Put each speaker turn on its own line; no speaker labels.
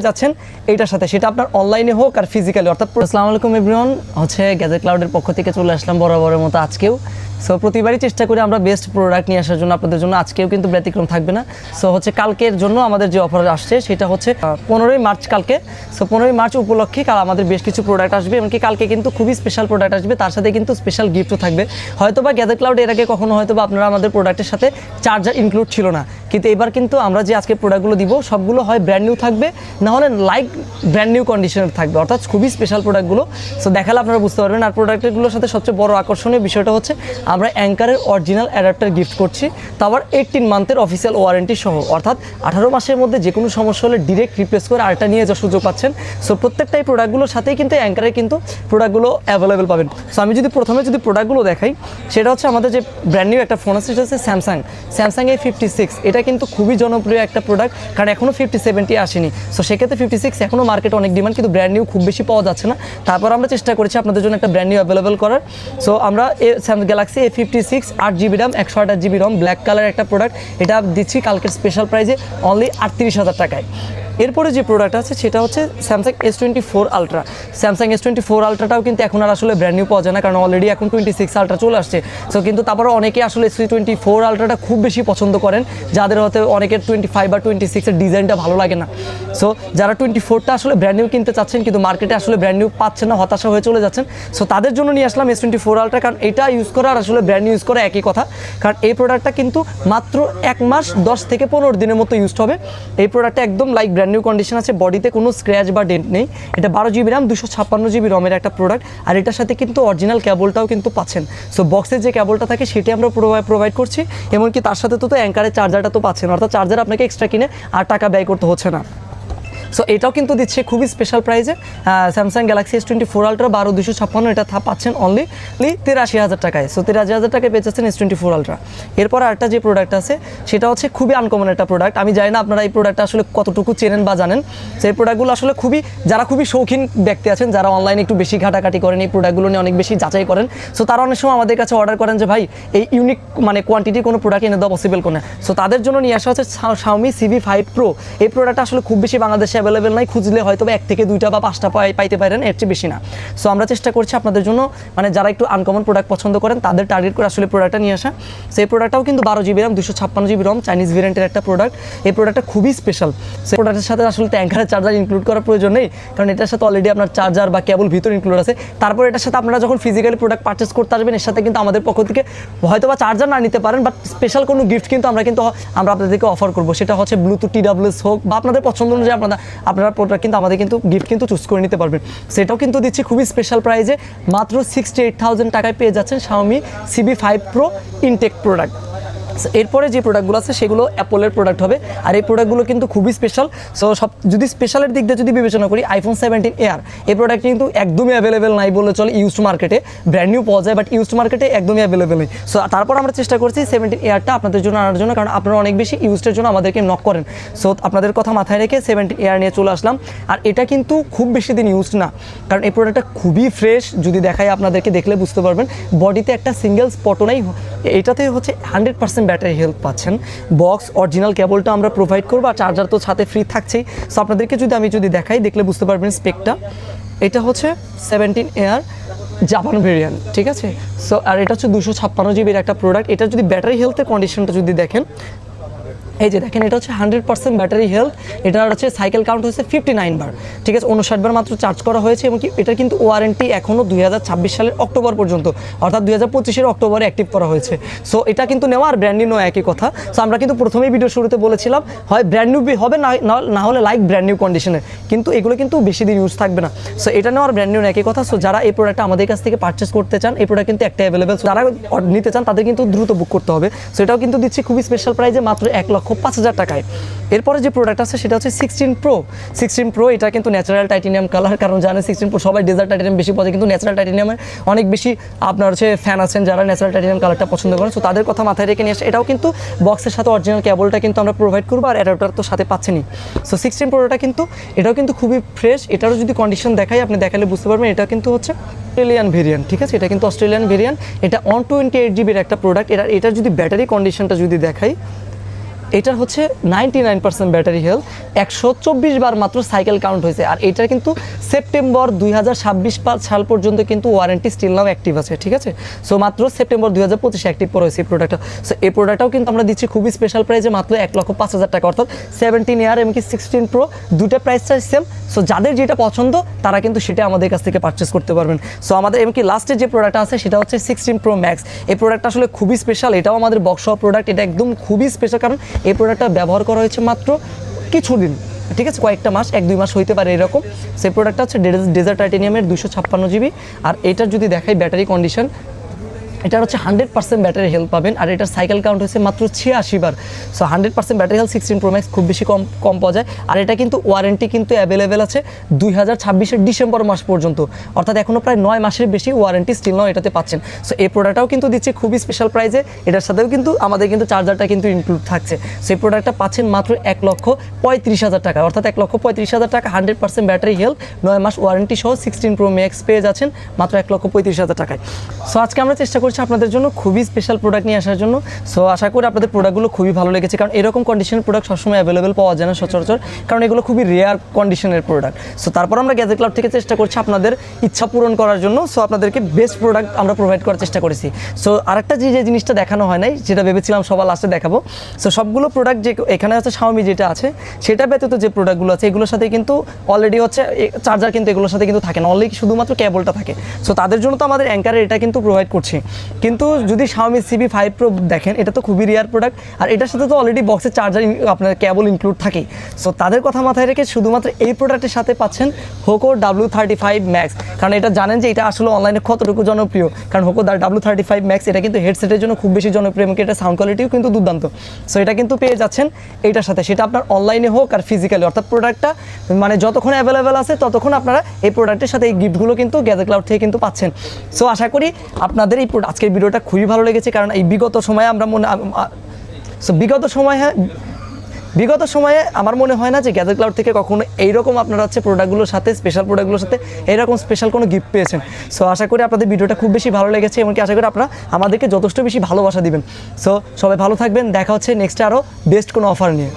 যাচ্ছেন এইটার সাথে, সেটা আপনার অনলাইনে হোক আর ফিজিক্যালি অর্থাৎ। আসসালামু আলাইকুম এভরিওয়ান, গ্যাজেট ক্লাউডের পক্ষ থেকে চলে আসলাম বরাবরের মতো আজকেও। সো প্রতিবারই চেষ্টা করি আমরা বেস্ট প্রোডাক্ট নিয়ে আসার জন্য আপনাদের জন্য, আজকেও কিন্তু ব্যতিক্রম থাকবে না। সো কালকের জন্য আমাদের যে অফার আসছে সেটা হচ্ছে 15ই মার্চ কালকে। সো 15ই মার্চ উপলক্ষে কাল আমাদের বেশ কিছু প্রোডাক্ট আসবে, এমনকি কালকে কিন্তু খুবই স্পেশাল প্রোডাক্ট আসবে, তার সাথে কিন্তু স্পেশাল গিফটও থাকবে। হয়তোবা গ্যাজেট ক্লাউড এর আগে কখনো হয়তোবা আপনারা আমাদের প্রোডাক্টের সাথে চার্জার ইনক্লুড ছিল না, কিন্তু এবার কিন্তু আমরা যে আজকে প্রোডাক্টগুলো দিব সবগুলো হয় ব্র্যান্ড নিউ থাকবে, না হলে লাইক ব্র্যান্ড নিউ কন্ডিশনের থাকবে, অর্থাৎ খুবই স্পেশাল প্রোডাক্টগুলো। সো দেখালে আপনারা বুঝতে পারবেন। আর প্রোডাক্টগুলোর সাথে সবচেয়ে বড় আকর্ষণীয় বিষয়টা হচ্ছে আমরা অ্যাঙ্কারের অরিজিনাল অ্যাডাপ্টার গিফট করছি, তো আবার 18 মান্থের অফিসিয়াল ওয়ারেন্টি সহ, অর্থাৎ 18 মাসের মধ্যে যে কোনো সমস্যা হলে ডিরেক্ট রিপ্লেস করে আরেকটা নিয়ে যাওয়ার সুযোগ পাচ্ছেন। সো প্রত্যেকটাই প্রোডাক্টগুলোর সাথেই কিন্তু অ্যাঙ্কারের কিন্তু প্রোডাক্টগুলো অ্যাভেলেবেল পাবেন। সো আমি যদি প্রথমে প্রোডাক্টগুলো দেখাই, সেটা হচ্ছে আমাদের যে ব্র্যান্ড নিউ একটা ফোন আছে, সেটা হচ্ছে স্যামসাং A56। এটা কিন্তু খুবই জনপ্রিয় একটা প্রোডাক্ট, কারণ এখনও 50-70 আসেনি। সো সেক্ষেত্রে 56 এখনও মার্কেটে অনেক ডিমান্ড, কিন্তু ব্র্যান্ড নিউ খুব বেশি পাওয়া যাচ্ছে না। তারপর আমরা চেষ্টা করেছি আপনাদের জন্য একটা ব্র্যান্ড নিউ অ্যাভেলেবেল করার। সো আমরা Galaxy A56 8GB RAM 128GB ROM black colour একটা প্রোডাক্ট, এটা দিচ্ছি কালকের স্পেশাল প্রাইজে অনলি 38,000 টাকায়। এরপরে যে প্রোডাক্ট আছে সেটা হচ্ছে Samsung S24 ultra. Samsung S24 আলট্রাটাও কিন্তু এখন আর আসলে ব্র্যান্ড নিউ পাওয়া যায় না, কারণ অলরেডি এখন 26 আলট্রা চলে আসছে। সো কিন্তু তারপরে অনেকে আসলে S24 আলট্রাটা খুব বেশি পছন্দ করেন, যাদের হয়তো অনেকের 25 বা 26-এর ডিজাইনটা ভালো লাগে না। সো যারা 24টা আসলে ব্র্যান্ড নিউ কিনতে চাচ্ছেন কিন্তু মার্কেটে আসলে ব্র্যান্ড নিউ পাচ্ছেন না, হতাশা হয়ে চলে যাচ্ছেন, সো তাদের জন্য নিয়ে আসলাম S24 আলট্রা। কারণ এটা ইউজ করা আর আসলে ব্র্যান্ড নিউ ইউজ করা একই কথা, কারণ এই প্রোডাক্টটা কিন্তু মাত্র 1 মাস 10 থেকে 15 দিনের মতো ইউজ হবে। এই প্রোডাক্টটা একদম লাইক ব্র্যান্ড নিউ কন্ডিশন আছে, বডিতে কোনো স্ক্র্যাচ বা ডেন্ট নেই। এটা 12GB RAM 256GB রমের একটা প্রোডাক্ট, আর এটার সাথে কিন্তু অরিজিনাল কেবলটাও কিন্তু পাচ্ছেন। সো বক্সের যে কেবলটা থাকে সেটি আমরা প্রোভাইড করছি, এমনকি তার সাথে তো অ্যাঙ্কারের চার্জারটা তো পাচ্ছেন, অর্থাৎ চার্জার আপনাকে এক্সট্রা কিনে আর টাকা ব্যয় করতে হচ্ছে না। সো এটাও কিন্তু দিচ্ছে খুবই স্পেশাল প্রাইজে, স্যামসাং গ্যালাক্সি S24 আলট্রা 12256, এটা পাচ্ছেন অনলি 83,000 টাকায়। সো 83,000 টাকায় পেয়ে যাচ্ছেন S24 আলট্রা। এরপর আরেকটা যে প্রোডাক্ট আছে সেটা হচ্ছে খুবই আনকমন একটা প্রোডাক্ট। আমি জানি না আপনারা এই প্রোডাক্টটা আসলে কতটুকু চেনেন বা জানেন। সেই প্রোডাক্টগুলো আসলে যারা খুবই শৌখিন ব্যক্তি আছেন, যারা অনলাইনে একটু বেশি ঘাটাঘাটি করেন, এই প্রোডাক্টগুলো নিয়ে অনেক বেশি যাচাই করেন, সো তারা অনেক সময় আমাদের কাছে অর্ডার করেন যে ভাই এই ইউনিক কোয়ান্টিটির কোনো প্রোডাক্ট এনে দেওয়া পসিবল কোনো। সো তাদের জন্য নিয়ে আসা হচ্ছে Xiaomi CV5 Pro। এই প্রোডাক্টটা আসলে খুব বেশি বাংলাদেশে অ্যাভেলেবেল নাই, খুঁজলে হয়তো 1 থেকে 2টা বা 5টা পাইতে পারেন, এর চেয়ে বেশি না। সো আমরা চেষ্টা করছি আপনাদের জন্য যারা একটু আনকমন প্রোডাক্ট পছন্দ করেন তাদের টার্গেট করে আসলে প্রোডাক্টটা নিয়ে আসা। সেই প্রোডাক্টটাও কিন্তু 12GB RAM 256GB ROM Chinese ভেরিয়েন্টের একটা প্রোডাক্ট। এই প্রোডাক্টটা খুবই স্পেশাল। সেই প্রোডাক্টের সাথে আসলে অ্যাঙ্কারের চার্জার ইনক্লুড করার প্রয়োজন নেই, কারণ এটার সাথে অলরেডি আপনার চার্জার বা কেবল ভিতর ইনক্লুড আছে। তারপর এটার সাথে আপনারা যখন ফিজিক্যালি প্রোডাক্ট পারচেস করতে আসবেন, এর সাথে কিন্তু আমাদের পক্ষ থেকে হয়তো বা চার্জার না নিতে পারেন, বাট স্পেশাল কোনো গিফট কিন্তু আমরা আপনাদেরকে অফার করবো। সেটা হচ্ছে ব্লুটুথ TWS হোক বা আপনাদের পছন্দ অনুযায়ী আপনারা প্রোডাক্ট কিন্তু আমাদের কিন্তু গিফট কিন্তু চুজ করে নিতে পারবেন। সেটাও কিন্তু দিচ্ছি খুবই স্পেশাল প্রাইজে, মাত্র 68,000 টাকায় পেয়ে যাচ্ছেন Xiaomi CV5 Pro intact product. এরপরে যে প্রোডাক্টগুলো আছে সেগুলো অ্যাপলের প্রোডাক্ট হবে, আর এই প্রোডাক্টগুলো কিন্তু খুবই স্পেশাল। সো যদি স্পেশালের দিক দিয়ে যদি বিবেচনা করি, iPhone 17 Air এই প্রোডাক্ট কিন্তু একদমই অ্যাভেলেবেল নাই বলে চলে। ইউজড মার্কেটে ব্র্যান্ড নিউ পাওয়া যায়, বাট ইউজড মার্কেটে একদমই অ্যাভেলেবেল নেই। সো তারপর আমরা চেষ্টা করছি 17 Airটা আপনাদের জন্য আনার জন্য, কারণ আপনারা অনেক বেশি ইউজডের জন্য আমাদেরকে নক করেন। সো আপনাদের কথা মাথায় রেখে 17 Air নিয়ে চলে আসলাম। আর এটা কিন্তু খুব বেশি দিন ইউজড না, কারণ এই প্রোডাক্টটা খুবই ফ্রেশ। যদি দেখাই আপনাদেরকে, দেখলে বুঝতে পারবেন। বডিতে একটা সিঙ্গেল স্পটও নাই, এটাতে হচ্ছে 100% ব্যাটারি হেলথ পাচ্ছেন। বক্স অরিজিনাল কেবলটা আমরা প্রোভাইড করবো, আর চার্জার তো সাথে ফ্রি থাকছেই। সো আপনাদেরকে আমি যদি দেখাই, দেখলে বুঝতে পারবেন স্পেকটা। এটা হচ্ছে 17 Air জাপান ভেরিয়েন্ট, ঠিক আছে। সো আর এটা হচ্ছে 256GB একটা প্রোডাক্ট। এটা যদি ব্যাটারি হেলথের কন্ডিশনটা যদি দেখেন, এই যে দেখেন, এটা হচ্ছে 100% ব্যাটারি হেলথ। এটার হচ্ছে সাইকেল কাউন্ট হচ্ছে 59 বার, ঠিক আছে। 59 বার মাত্র চার্জ করা হয়েছে, এবং এটার কিন্তু ওয়ারেন্টি এখনও 2026 সালের অক্টোবর পর্যন্ত, অর্থাৎ 2025-এর অক্টোবরে অ্যাক্টিভ করা হয়েছে। সো এটা কিন্তু নেওয়া আর ব্র্যান্ড নিউ একই কথা। সো আমরা কিন্তু প্রথমেই ভিডিও শুরুতে বলেছিলাম, হয় ব্র্যান্ড নিউ হবে না হলে লাইক ব্র্যান্ড নিউ কন্ডিশনের, কিন্তু এগুলো কিন্তু বেশি দিন ইউজ থাকবে না। সো এটা নেওয়ার ব্র্যান্ড নিউ একই কথা। সো যারা এই প্রোডাক্টটা আমাদের কাছ থেকে পারচেস করতে চান, এই প্রোডাক্ট কিন্তু একটা অ্যাভেলেবেল, যারা নিতে চান তাদের কিন্তু দ্রুত বুক করতে হবে। সো এটাও কিন্তু দিচ্ছি খুবই স্পেশাল প্রাইজে, মাত্র 1,05,000 টাকায়। এরপরে যে প্রোডাক্ট আছে সেটা হচ্ছে 16 Pro। এটা কিন্তু ন্যাচারাল টাইটেনিয়াম কালার, কারণ জানেন 16 Pro সবাই ডেজার্ট টাইটেনিয়াম বেশি পছন্দ, কিন্তু ন্যাচারাল টাইটেনিয়ামের অনেক বেশি আপনার হচ্ছে ফ্যান আছেন যারা ন্যাচারাল টাইটেনিয়াম কালারটা পছন্দ করেন। সো তাদের কথা মাথায় রেখে নিয়ে আসে। এটাও কিন্তু বক্সের সাথে অরিজিনাল কেবলটা কিন্তু আমরা প্রোভাইড করবো, আর অ্যাডাপ্টার তো সাথে পাচ্ছেনই। সো 16 Proটা কিন্তু এটাও কিন্তু খুবই ফ্রেশ। এটারও যদি কন্ডিশন দেখাই, আপনি দেখালে বুঝতে পারবেন। এটা কিন্তু হচ্ছে অস্ট্রেলিয়ান ভেরিয়েন্ট, ঠিক আছে। এটা কিন্তু অস্ট্রেলিয়ান ভেরিয়েন্ট। এটা 128GB একটা প্রোডাক্ট। এটার যদি ব্যাটারি কন্ডিশনটা যদি দেখাই, এটার হচ্ছে 99% ব্যাটারি হেলথ, 124 বার মাত্র সাইকেল কাউন্ট হয়েছে। আর এটা কিন্তু সেপ্টেম্বর 2026 সাল পর্যন্ত কিন্তু ওয়ারেন্টি স্টিল নাও অ্যাক্টিভ আছে, ঠিক আছে। সো মাত্র সেপ্টেম্বর 2025 অ্যাক্টিভ করা হয়েছে এই প্রোডাক্টটা। সো এই প্রোডাক্টটাও কিন্তু আমরা দিচ্ছি খুবই স্পেশাল প্রাইসে মাত্র 1,05,000 টাকা, অর্থাৎ 17 ইয়ার এমনকি 16 প্রো দুটো প্রাইস চার্জ সেম। সো যাদের যেটা পছন্দ তারা কিন্তু সেটা আমাদের কাছ থেকে পারচেস করতে পারবেন। সো আমাদের এমনকি লাস্টে যে প্রোডাক্টটা আছে সেটা হচ্ছে 16 প্রো ম্যাক্স। এই প্রোডাক্টটা আসলে খুবই স্পেশাল, এটাও আমাদের বক্স প্রোডাক্ট। এটা একদম খুবই স্পেশাল, কারণ এই প্রোডাক্টটা ব্যবহার করা হয়েছে মাত্র কিছুদিন, ঠিক আছে, কয়েকটা মাস, 1-2 মাস হইতে পারে এরকম। সেই প্রোডাক্টটা হচ্ছে ডেজার্ট টাইটেনিয়ামের 256 জিবি। আর এটার যদি দেখাই ব্যাটারি কন্ডিশন, এটার হচ্ছে 100% ব্যাটারি হেলথ পাবেন। আর এটার সাইকেল কাউন্ট হচ্ছে মাত্র 86 বার। So 100% battery health 16 pro max খুব বেশি কম পাওয়া যায়। আর এটা কিন্তু ওয়ারেন্টি কিন্তু অ্যাভেলেবেল আছে 2026 ডিসেম্বর মাস পর্যন্ত, অর্থাৎ এখনও প্রায় 9 মাসের বেশি ওয়ারেন্টি স্টিল নাও এটাতে পাচ্ছেন। সো এই প্রোডাক্টটাও কিন্তু দিচ্ছে খুবই স্পেশাল প্রাইসে, এটার সাথেও কিন্তু আমাদের কিন্তু চার্জারটা কিন্তু ইনক্লুড থাকছে। সো এই প্রোডাক্টটা পাচ্ছেন মাত্র 1,35,000 টাকা, অর্থাৎ 1,35,000 টাকা, 100% ব্যাটারি হেলথ, 9 মাস ওয়ারেন্টি সহ 16 প্রো ম্যাক্স পেয়ে যাচ্ছেন মাত্র 1,35,000 টাকায়। সো আজকে আমরা চেষ্টা করছি আপনাদের জন্য খুবই স্পেশাল প্রোডাক্ট নিয়ে আসার জন্য। সো আশা করি আপনাদের প্রোডাক্টগুলো খুবই ভালো লেগেছে, কারণ এরকম কন্ডিশনের প্রোডাক্ট সবসময় অ্যাভেলেবেল পাওয়া যায় না সচরাচর, কারণ এগুলো খুবই রেয়ার কন্ডিশনের প্রোডাক্ট। সো তারপর আমরা গ্যাজেট ক্লাব থেকে চেষ্টা করছি আপনাদের ইচ্ছা পূরণ করার জন্য। সো আপনাদেরকে বেস্ট প্রোডাক্ট আমরা প্রোভাইড করার চেষ্টা করেছি। সো আরেকটা যে জিনিসটা দেখানো হয় নাই, যেটা ভেবেছিলাম সবার লাস্টে দেখাবো। সো সবগুলো প্রোডাক্ট যে এখানে আছে Xiaomi যেটা আছে, সেটা ব্যতীত যে প্রোডাক্টগুলো আছে এগুলোর সাথে কিন্তু অলরেডি হচ্ছে চার্জার কিন্তু এগুলোর সাথে কিন্তু থাকে না, অনলি শুধুমাত্র কেবলটা থাকে। সো তাদের জন্য তো আমাদের অ্যাঙ্কারের এটা কিন্তু প্রোভাইড করছি। কিন্তু যদি Xiaomi CB5 Pro দেখেন, এটা তো খুবই রেয়ার প্রোডাক্ট, আর এটার সাথে তো অলরেডি বক্সের চার্জার আপনার কেবল ইনক্লুড থাকেই। সো তাদের কথা মাথায় রেখে শুধুমাত্র এই প্রোডাক্টের সাথে পাচ্ছেন Poco W35 Max, কারণ এটা জানেন যে এটা আসলে অনলাইনে কতটুকু জনপ্রিয়। কারণ Poco W35 Max এটা কিন্তু হেডসেটের জন্য খুব বেশি জনপ্রিয়, এবং এটা সাউন্ড কোয়ালিটিও কিন্তু দুর্দান্ত। সো এটা কিন্তু পেয়ে যাচ্ছেন এইটার সাথে, সেটা আপনার অনলাইনে হোক আর ফিজিক্যালি, অর্থাৎ প্রোডাক্টটা মানে যতক্ষণ অ্যাভেলেবেল আছে ততক্ষণ আপনারা এই প্রোডাক্টের সাথে এই গিফটগুলো কিন্তু গ্যাজেট ক্লাউড থেকে কিন্তু পাচ্ছেন। সো আশা করি আপনাদের এই আজকের ভিডিওটা খুবই ভালো লেগেছে, কারণ এই বিগত সময়ে আমরা বিগত সময়ে আমার মনে হয় না যে গ্যাজেট ক্লাউড থেকে কখনো এইরকম আপনারা হচ্ছে প্রোডাক্টগুলোর সাথে, স্পেশাল প্রোডাক্টগুলোর সাথে এইরকম স্পেশাল কোনো গিফট পেয়েছেন। সো আশা করি আপনাদের ভিডিওটা খুব বেশি ভালো লেগেছে, এমনকি আশা করি আপনারা আমাদেরকে যথেষ্ট বেশি ভালোবাসা দিবেন। সো সবাই ভালো থাকবেন, দেখা হচ্ছে নেক্সটে আরও বেস্ট কোনো অফার নিয়ে।